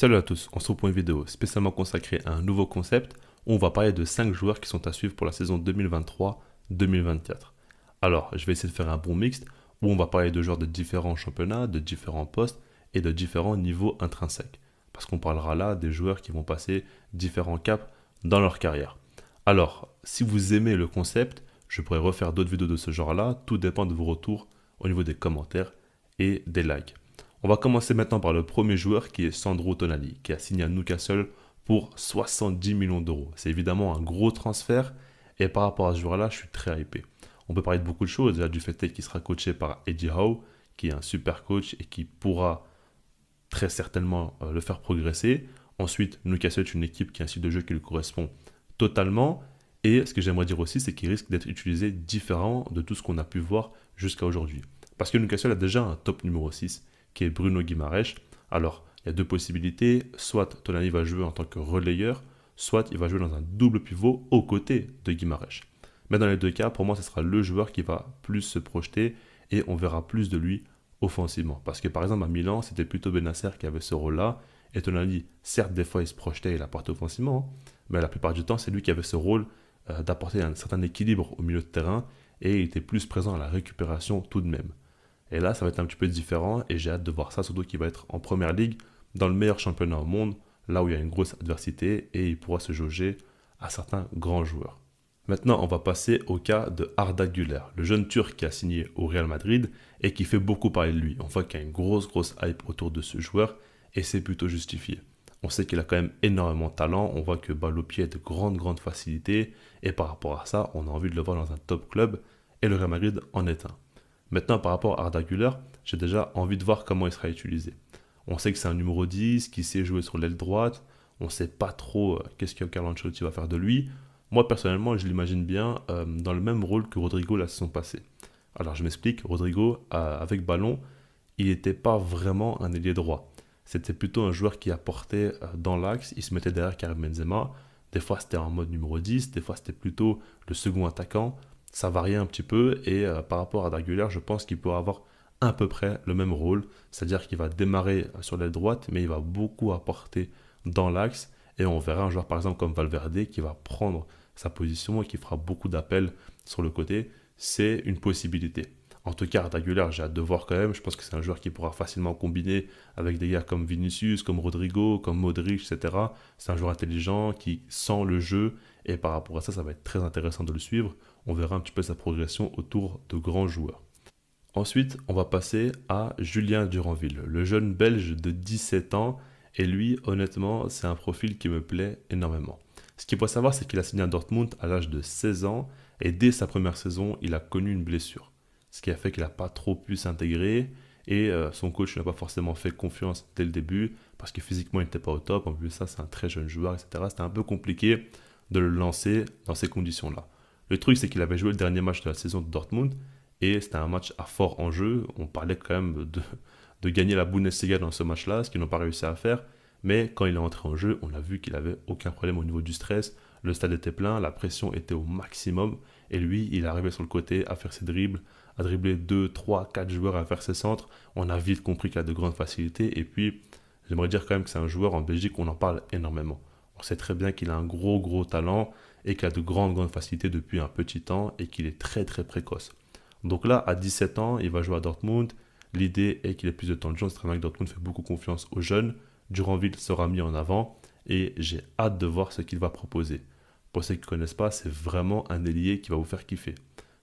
Salut à tous, on se retrouve pour une vidéo spécialement consacrée à un nouveau concept où on va parler de 5 joueurs qui sont à suivre pour la saison 2023-2024. Alors, je vais essayer de faire un bon mixte où on va parler de joueurs de différents championnats, de différents postes et de différents niveaux intrinsèques. Parce qu'on parlera là des joueurs qui vont passer différents caps dans leur carrière. Alors, si vous aimez le concept, je pourrais refaire d'autres vidéos de ce genre-là, tout dépend de vos retours au niveau des commentaires et des likes. On va commencer maintenant par le premier joueur qui est Sandro Tonali, qui a signé à Newcastle pour 70 millions d'euros. C'est évidemment un gros transfert et par rapport à ce joueur-là, je suis très hypé. On peut parler de beaucoup de choses, déjà du fait qu'il sera coaché par Eddie Howe, qui est un super coach et qui pourra très certainement le faire progresser. Ensuite, Newcastle est une équipe qui a un style de jeu qui lui correspond totalement. Et ce que j'aimerais dire aussi, c'est qu'il risque d'être utilisé différent de tout ce qu'on a pu voir jusqu'à aujourd'hui. Parce que Newcastle a déjà un top numéro 6 qui est Bruno Guimaraes. Alors, il y a deux possibilités. Soit Tonali va jouer en tant que relayeur, soit il va jouer dans un double pivot aux côtés de Guimaraes. Mais dans les deux cas, pour moi, ce sera le joueur qui va plus se projeter et on verra plus de lui offensivement. Parce que par exemple, à Milan, c'était plutôt Bennacer qui avait ce rôle-là. Et Tonali, certes, des fois, il se projetait et il apportait offensivement, mais la plupart du temps, c'est lui qui avait ce rôle d'apporter un certain équilibre au milieu de terrain et il était plus présent à la récupération tout de même. Et là, ça va être un petit peu différent et j'ai hâte de voir ça, surtout qu'il va être en première ligue, dans le meilleur championnat au monde, là où il y a une grosse adversité et il pourra se jauger à certains grands joueurs. Maintenant, on va passer au cas de Arda Güler, le jeune Turc qui a signé au Real Madrid et qui fait beaucoup parler de lui. On voit qu'il y a une grosse hype autour de ce joueur et c'est plutôt justifié. On sait qu'il a quand même énormément de talent, on voit que balle au pied a de grandes facilités et par rapport à ça, on a envie de le voir dans un top club et le Real Madrid en est un. Maintenant, par rapport à Arda Güler, j'ai déjà envie de voir comment il sera utilisé. On sait que c'est un numéro 10 qui sait jouer sur l'aile droite. On ne sait pas trop qu'est-ce que Carlo Ancelotti va faire de lui. Moi, personnellement, je l'imagine bien dans le même rôle que Rodrigo la saison passée. Alors, je m'explique. Rodrigo, avec ballon, il n'était pas vraiment un ailier droit. C'était plutôt un joueur qui apportait dans l'axe. Il se mettait derrière Karim Benzema. Des fois, c'était en mode numéro 10. Des fois, c'était plutôt le second attaquant. Ça variait un petit peu et par rapport à Draguler, je pense qu'il pourra avoir à peu près le même rôle, c'est-à-dire qu'il va démarrer sur l'aile droite, mais il va beaucoup apporter dans l'axe et on verra un joueur par exemple comme Valverde qui va prendre sa position et qui fera beaucoup d'appels sur le côté. C'est une possibilité. En tout cas, Draguler, j'ai hâte de voir quand même. Je pense que c'est un joueur qui pourra facilement combiner avec des gars comme Vinicius, comme Rodrigo, comme Modric, etc. C'est un joueur intelligent qui sent le jeu et par rapport à ça, ça va être très intéressant de le suivre. On verra un petit peu sa progression autour de grands joueurs. Ensuite, on va passer à Julien Duranville, le jeune Belge de 17 ans. Et lui, honnêtement, c'est un profil qui me plaît énormément. Ce qu'il faut savoir, c'est qu'il a signé à Dortmund à l'âge de 16 ans. Et dès sa première saison, il a connu une blessure. Ce qui a fait qu'il n'a pas trop pu s'intégrer. Et son coach n'a pas forcément fait confiance dès le début. Parce que physiquement, il n'était pas au top. En plus de ça, c'est un très jeune joueur, etc. C'était un peu compliqué de le lancer dans ces conditions-là. Le truc, c'est qu'il avait joué le dernier match de la saison de Dortmund et c'était un match à fort enjeu. On parlait quand même de gagner la Bundesliga dans ce match-là, ce qu'ils n'ont pas réussi à faire. Mais quand il est entré en jeu, on a vu qu'il n'avait aucun problème au niveau du stress. Le stade était plein, la pression était au maximum. Et lui, il est arrivé sur le côté à faire ses dribbles, à dribbler 2, 3, 4 joueurs, à faire ses centres. On a vite compris qu'il a de grandes facilités. Et puis, j'aimerais dire quand même que c'est un joueur en Belgique, on en parle énormément. On sait très bien qu'il a un gros talent et qu'il a de grandes facilités depuis un petit temps et qu'il est très précoce. Donc là, à 17 ans, il va jouer à Dortmund. L'idée est qu'il ait plus de temps de jeu. C'est très bien que Dortmund fait beaucoup confiance aux jeunes. Duranville sera mis en avant et j'ai hâte de voir ce qu'il va proposer. Pour ceux qui ne connaissent pas, c'est vraiment un ailier qui va vous faire kiffer.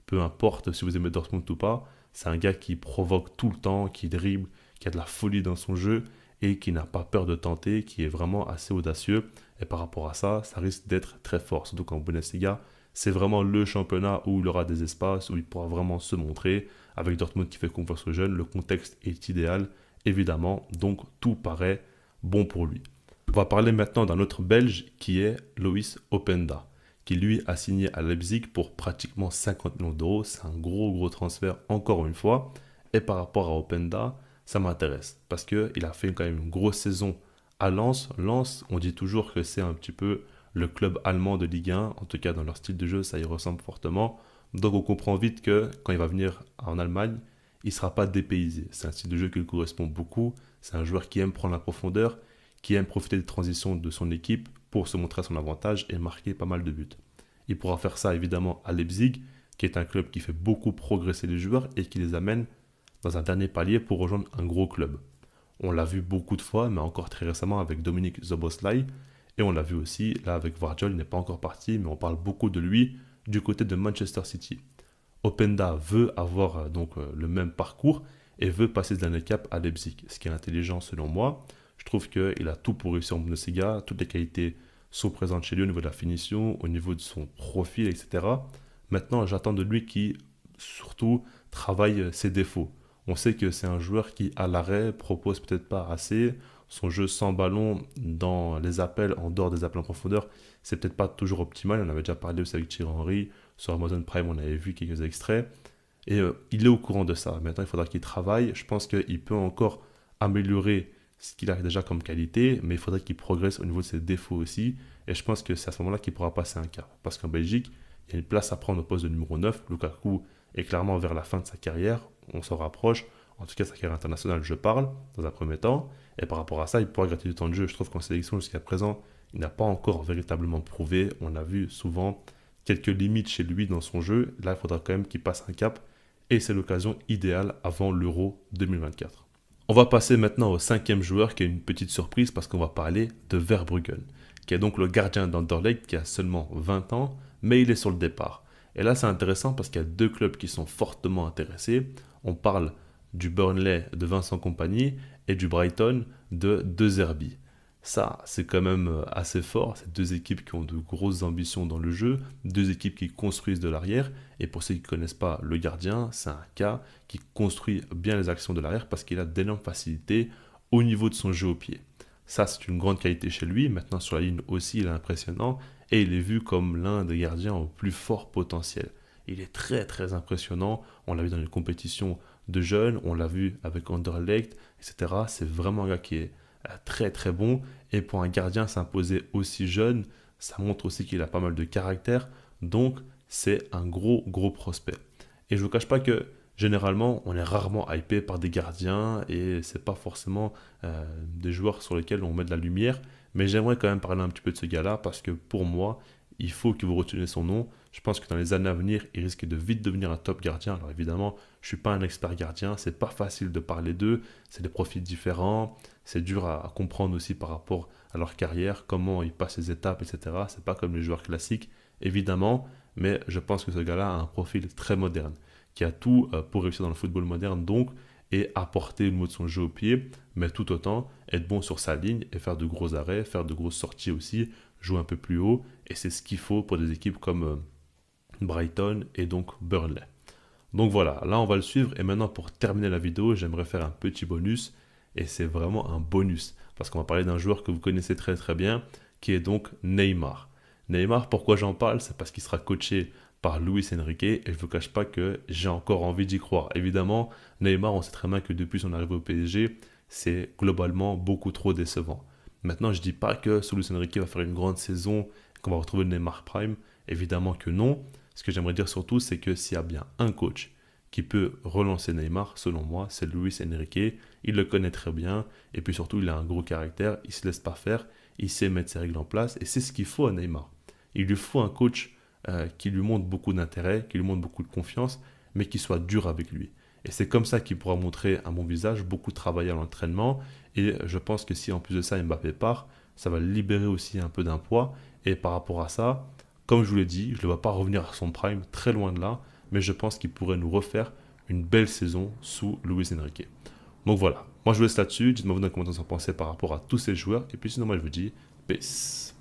Peu importe si vous aimez Dortmund ou pas, c'est un gars qui provoque tout le temps, qui dribble, qui a de la folie dans son jeu et qui n'a pas peur de tenter, qui est vraiment assez audacieux. Et par rapport à ça, ça risque d'être très fort. Surtout qu'en Bundesliga, c'est vraiment le championnat où il aura des espaces, où il pourra vraiment se montrer. Avec Dortmund qui fait confiance aux jeunes, le contexte est idéal, évidemment. Donc tout paraît bon pour lui. On va parler maintenant d'un autre Belge qui est Loïs Openda, qui lui a signé à Leipzig pour pratiquement 50 millions d'euros. C'est un gros transfert encore une fois. Et par rapport à Openda, ça m'intéresse parce qu'il a fait quand même une grosse saison à Lens. Lens, on dit toujours que c'est un petit peu le club allemand de Ligue 1. En tout cas, dans leur style de jeu, ça y ressemble fortement. Donc on comprend vite que quand il va venir en Allemagne, il ne sera pas dépaysé. C'est un style de jeu qui lui correspond beaucoup. C'est un joueur qui aime prendre la profondeur, qui aime profiter des transitions de son équipe pour se montrer à son avantage et marquer pas mal de buts. Il pourra faire ça évidemment à Leipzig, qui est un club qui fait beaucoup progresser les joueurs et qui les amène dans un dernier palier pour rejoindre un gros club. On l'a vu beaucoup de fois, mais encore très récemment avec Dominic Szoboszlai, et on l'a vu aussi là avec Vardiol, il n'est pas encore parti, mais on parle beaucoup de lui du côté de Manchester City. Openda veut avoir le même parcours et veut passer ce dernier cap à Leipzig, ce qui est intelligent selon moi. Je trouve qu'il a tout pour réussir en Bundesliga, toutes les qualités sont présentes chez lui au niveau de la finition, au niveau de son profil, etc. Maintenant, j'attends de lui qu'il surtout travaille ses défauts. On sait que c'est un joueur qui, à l'arrêt, propose peut-être pas assez. Son jeu sans ballon dans les appels, en dehors des appels en profondeur, c'est peut-être pas toujours optimal. On avait déjà parlé aussi avec Thierry Henry. Sur Amazon Prime, on avait vu quelques extraits. Et il est au courant de ça. Maintenant, il faudra qu'il travaille. Je pense qu'il peut encore améliorer ce qu'il a déjà comme qualité, mais il faudrait qu'il progresse au niveau de ses défauts aussi. Et je pense que c'est à ce moment-là qu'il pourra passer un cap. Parce qu'en Belgique, il y a une place à prendre au poste de numéro 9. Lukaku est clairement vers la fin de sa carrière. On s'en rapproche. En tout cas, sa carrière internationale, je parle, dans un premier temps. Et par rapport à ça, il pourra gratter du temps de jeu. Je trouve qu'en sélection, jusqu'à présent, il n'a pas encore véritablement prouvé. On a vu souvent quelques limites chez lui dans son jeu. Là, il faudra quand même qu'il passe un cap. Et c'est l'occasion idéale avant l'Euro 2024. On va passer maintenant au cinquième joueur qui est une petite surprise parce qu'on va parler de Verbruggen, qui est donc le gardien d'Anderlecht qui a seulement 20 ans, mais il est sur le départ. Et là, c'est intéressant parce qu'il y a deux clubs qui sont fortement intéressés. On parle du Burnley de Vincent Kompany et du Brighton de De Zerbi. Ça, c'est quand même assez fort. C'est deux équipes qui ont de grosses ambitions dans le jeu, deux équipes qui construisent de l'arrière. Et pour ceux qui ne connaissent pas le gardien, c'est un cas qui construit bien les actions de l'arrière parce qu'il a d'énormes facilités au niveau de son jeu au pied. Ça, c'est une grande qualité chez lui. Maintenant, sur la ligne aussi, il est impressionnant et il est vu comme l'un des gardiens au plus fort potentiel. Il est très très impressionnant. On l'a vu dans les compétitions de jeunes, on l'a vu avec Anderlecht, etc. C'est vraiment un gars qui est très très bon. Et pour un gardien s'imposer aussi jeune, ça montre aussi qu'il a pas mal de caractère. Donc, c'est un gros gros prospect. Et je ne vous cache pas que généralement, on est rarement hypé par des gardiens et c'est pas forcément des joueurs sur lesquels on met de la lumière. Mais j'aimerais quand même parler un petit peu de ce gars-là parce que pour moi, il faut que vous reteniez son nom. Je pense que dans les années à venir, il risque de vite devenir un top gardien. Alors évidemment, je ne suis pas un expert gardien, c'est pas facile de parler d'eux, c'est des profils différents, c'est dur à comprendre aussi par rapport à leur carrière, comment ils passent les étapes, etc. C'est pas comme les joueurs classiques, évidemment, mais je pense que ce gars-là a un profil très moderne, qui a tout pour réussir dans le football moderne, donc, et apporter le mot de son jeu au pied, mais tout autant être bon sur sa ligne et faire de gros arrêts, faire de grosses sorties aussi, jouer un peu plus haut, et c'est ce qu'il faut pour des équipes comme Brighton et donc Burnley. Donc voilà, là on va le suivre, et maintenant pour terminer la vidéo, j'aimerais faire un petit bonus, et c'est vraiment un bonus, parce qu'on va parler d'un joueur que vous connaissez très très bien, qui est donc Neymar. Neymar, pourquoi j'en parle? C'est parce qu'il sera coaché par Luis Enrique, et je ne vous cache pas que j'ai encore envie d'y croire. Évidemment, Neymar, on sait très bien que depuis son arrivée au PSG, c'est globalement beaucoup trop décevant. Maintenant, je ne dis pas que Luis Enrique va faire une grande saison, qu'on va retrouver le Neymar Prime, évidemment que non. Ce que j'aimerais dire surtout, c'est que s'il y a bien un coach qui peut relancer Neymar, selon moi, c'est Luis Enrique. Il le connaît très bien, et puis surtout, il a un gros caractère, il ne se laisse pas faire, il sait mettre ses règles en place, et c'est ce qu'il faut à Neymar. Il lui faut un coach qui lui montre beaucoup d'intérêt, qui lui montre beaucoup de confiance, mais qui soit dur avec lui. Et c'est comme ça qu'il pourra montrer un bon visage, beaucoup travailler à l'entraînement, et je pense que si en plus de ça Mbappé part, ça va le libérer aussi un peu d'un poids, et par rapport à ça, comme je vous l'ai dit, je ne le vois pas revenir à son prime, très loin de là, mais je pense qu'il pourrait nous refaire une belle saison sous Luis Enrique. Donc voilà, moi je vous laisse là-dessus, dites-moi vous dans les commentaires ce que vous en pensez par rapport à tous ces joueurs, et puis sinon moi je vous dis peace.